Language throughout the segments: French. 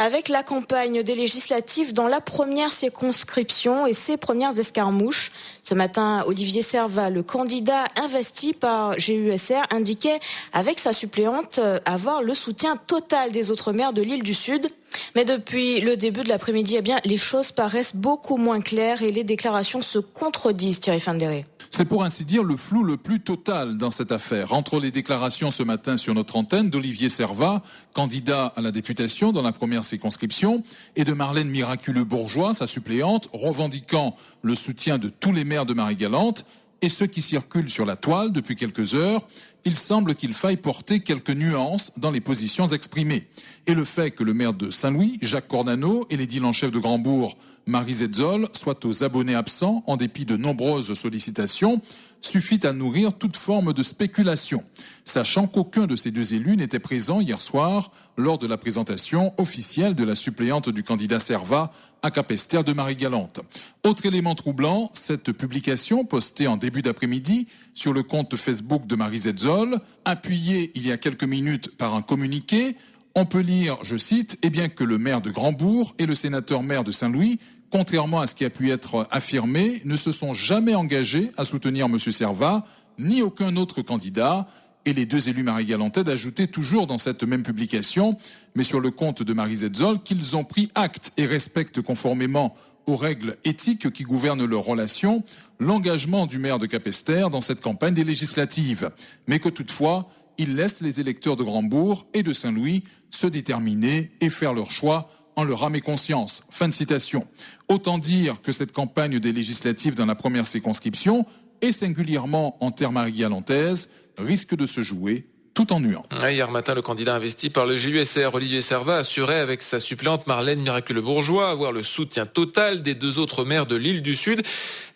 Avec la campagne des législatives dans la première circonscription et ses premières escarmouches. Ce matin, Olivier Servat, le candidat investi par GUSR, indiquait avec sa suppléante avoir le soutien total des autres maires de l'île du Sud. Mais depuis le début de l'après-midi, les choses paraissent beaucoup moins claires et les déclarations se contredisent, Thierry Fandéré. C'est pour ainsi dire le flou le plus total dans cette affaire. Entre les déclarations ce matin sur notre antenne d'Olivier Servat, candidat à la députation dans la première circonscription, et de Marlène Miraculeux-Bourgeois, sa suppléante, revendiquant le soutien de tous les maires de Marie-Galante, et ceux qui circulent sur la toile depuis quelques heures, il semble qu'il faille porter quelques nuances dans les positions exprimées. Et le fait que le maire de Saint-Louis, Jacques Cornano, et l'édile en chef de Grandbourg, Marie Zetzol, soient aux abonnés absents en dépit de nombreuses sollicitations, suffit à nourrir toute forme de spéculation, sachant qu'aucun de ces deux élus n'était présent hier soir lors de la présentation officielle de la suppléante du candidat Servat à Capesterre de Marie-Galante. Autre élément troublant, cette publication postée en début d'après-midi sur le compte Facebook de Marie Zetzol, appuyée il y a quelques minutes par un communiqué, on peut lire, je cite, que le maire de Grandbourg et le sénateur-maire de Saint-Louis, contrairement à ce qui a pu être affirmé, ne se sont jamais engagés à soutenir M. Servat, ni aucun autre candidat. Et les deux élus marie-galantais d'ajouter toujours dans cette même publication, mais sur le compte de Marie Zetzol, qu'ils ont pris acte et respectent conformément aux règles éthiques qui gouvernent leurs relations, l'engagement du maire de Capesterre dans cette campagne des législatives. Mais que toutefois, ils laissent les électeurs de Grandbourg et de Saint-Louis se déterminer et faire leur choix en leur âme et conscience. Fin de citation. Autant dire que cette campagne des législatives dans la première circonscription, et singulièrement en terre marie-galantaise, risque de se jouer tout en nuant. Hier matin, le candidat investi par le GUSR, Olivier Servat, assurait avec sa suppléante Marlène Miraculeux-Bourgeois avoir le soutien total des deux autres maires de l'île du Sud.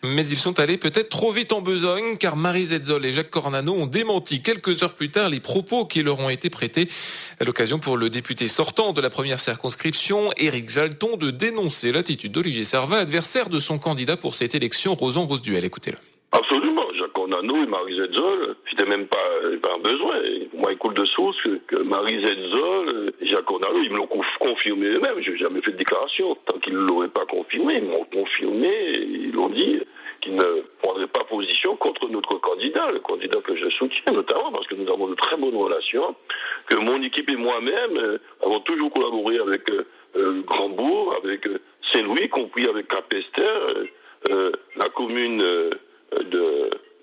Mais ils sont allés peut-être trop vite en besogne, car Marie Zetzol et Jacques Cornano ont démenti quelques heures plus tard les propos qui leur ont été prêtés. À l'occasion pour le député sortant de la première circonscription, Éric Jalton, de dénoncer l'attitude d'Olivier Servat, adversaire de son candidat pour cette élection, Rosan Rosduel. Écoutez-le. Absolument. Jacques Cornano et Marie Zetzol, c'était même pas un besoin. Moi, il coule de source que Marie Zetzol et Jacques Cornano, ils me l'ont confirmé eux-mêmes. Je n'ai jamais fait de déclaration. Tant qu'ils ne l'auraient pas confirmé, ils m'ont confirmé et ils l'ont dit qu'ils ne prendraient pas position contre notre candidat, le candidat que je soutiens, notamment parce que nous avons de très bonnes relations, que mon équipe et moi-même avons toujours collaboré avec Grandbourg, avec Saint-Louis, y compris avec Capesterre, la commune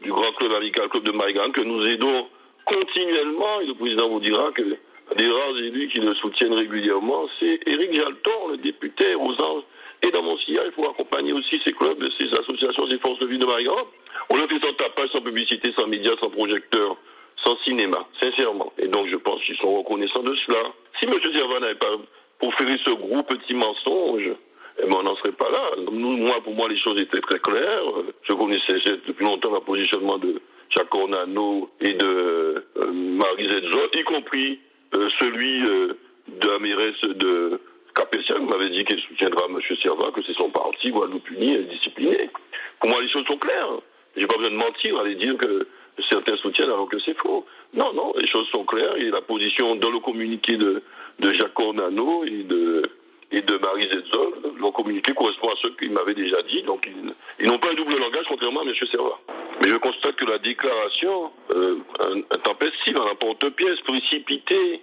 du Grand Club Amical Club de Marie-Galante, que nous aidons continuellement, et le président vous dira que des rares élus qui le soutiennent régulièrement, c'est Éric Jalton, le député aux Anges. Et dans mon sillage, il faut accompagner aussi ces clubs, ces associations, ces forces de vie de Marie-Galante. On le fait sans tapage, sans publicité, sans médias, sans projecteurs, sans cinéma, sincèrement. Et donc je pense qu'ils sont reconnaissants de cela. Si M. Servat n'avait pas proféré ce gros petit mensonge, on n'en serait pas là. Pour moi, les choses étaient très claires. Je connaissais depuis longtemps le positionnement de Jacques Cornano et de Marie Zetzol, y compris celui de la mairesse de Capesterre, qui m'avait dit qu'elle soutiendra M. Servat, que c'est son parti, Guadeloupe Unie, discipliné. Pour moi, les choses sont claires. J'ai pas besoin de mentir, aller dire que certains soutiennent alors que c'est faux. Non, les choses sont claires. Et la position dans le communiqué de Jacques Cornano et de Marie Zetzol, leur communiqué correspond à ce qu'ils m'avaient déjà dit, donc ils n'ont pas un double langage contrairement à M. Servat. Mais je constate que la déclaration intempestive, en emporte-pièce, précipitée,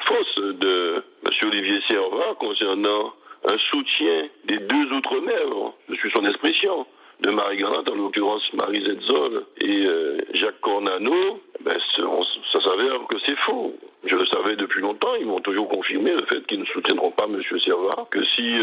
fausse de M. Olivier Servat concernant un soutien des deux autres maires, je suis son expression, de Marie-Galante, en l'occurrence Marie Zetzol et Jacques Cornano, ça s'avère que c'est faux. Je le savais depuis longtemps, ils m'ont toujours confirmé le fait qu'ils ne soutiendront pas M. Servat, que si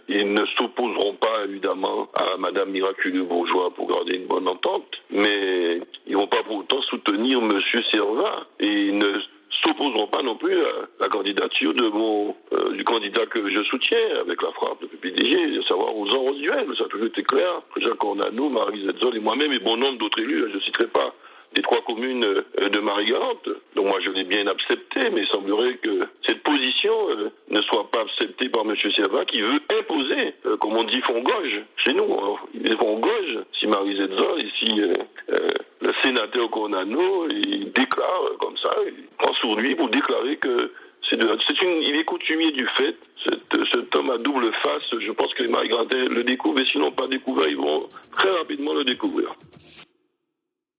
ils ne s'opposeront pas évidemment à Mme Miraculeux-Bourgeois pour garder une bonne entente, mais ils ne vont pas pour autant soutenir M. Servat et ils ne s'opposeront pas non plus à la candidature du candidat que je soutiens avec la frappe de PPDG, à savoir Rosan Rosduel. Ça a toujours été clair. Jacques Cornano, Marie Zetzol et moi-même et bon nombre d'autres élus, je ne citerai pas des trois communes de Marie-Galante. Donc moi je l'ai bien accepté, mais il semblerait que cette position ne soit pas acceptée par M. Servat qui veut imposer, comme on dit, fond gauche chez nous. Alors, il est fond gauche si Marie Zetzol, ici le sénateur Cornano, il déclare comme ça, il prend sur lui pour déclarer que Il est coutumier du fait. Cet homme à double face, je pense que les Marie Grandet le découvrent, et sinon pas découvert, ils vont très rapidement le découvrir.